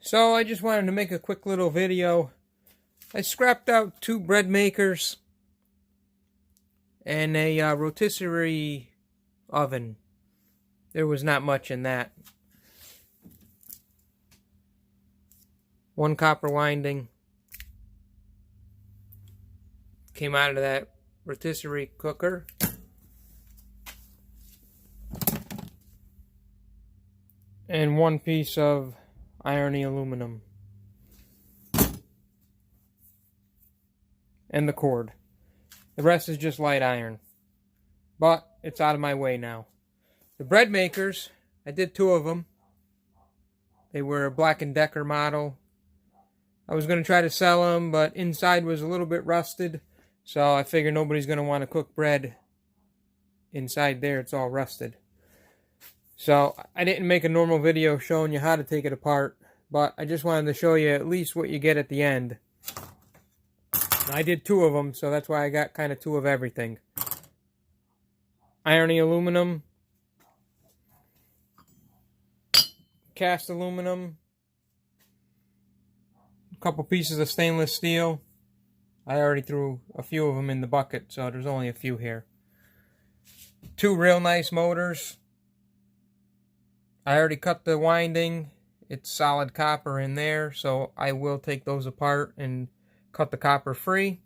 So I just wanted to make a quick little video. I scrapped out 2 bread makers and a rotisserie oven. There was not much in that. 1 copper winding came out of that rotisserie cooker. And 1 piece of irony aluminum. And the cord. The rest is just light iron. But it's out of my way now. The bread makers, I did 2 of them. They were a Black & Decker model. I was going to try to sell them, but inside was a little bit rusted. So I figured nobody's going to want to cook bread inside there. It's all rusted. So I didn't make a normal video showing you how to take it apart, but I just wanted to show you at least what you get at the end. I did 2 of them, so that's why I got kind of 2 of everything. Irony aluminum, cast aluminum, a couple pieces of stainless steel. I already threw a few of them in the bucket, so there's only a few here. 2 real nice motors. I already cut the winding. It's solid copper in there, so I will take those apart and cut the copper free.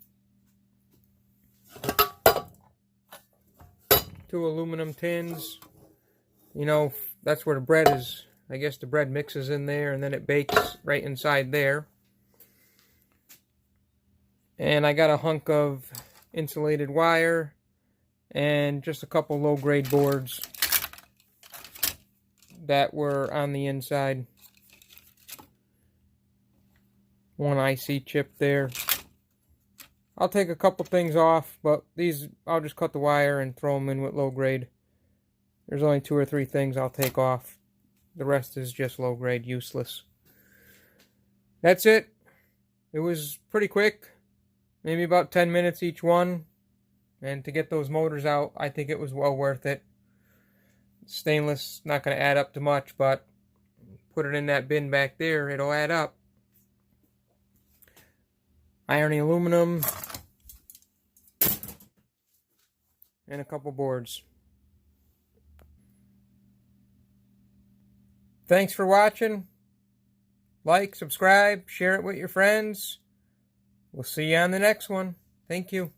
2 aluminum tins. You know, that's where the bread is. I guess the bread mixes in there and then it bakes right inside there. And I got a hunk of insulated wire and just a couple low-grade boards that were on the inside. 1 IC chip there. I'll take a couple things off, but these I'll just cut the wire and throw them in with low grade. There's only 2 or 3 things I'll take off. The rest is just low grade, useless. That's it. It was pretty quick. Maybe about 10 minutes each one. And to get those motors out, I think it was well worth it. Stainless, not going to add up to much, but put it in that bin back there, it'll add up. Irony aluminum. And a couple boards. Thanks for watching. Like, subscribe, share it with your friends. We'll see you on the next one. Thank you.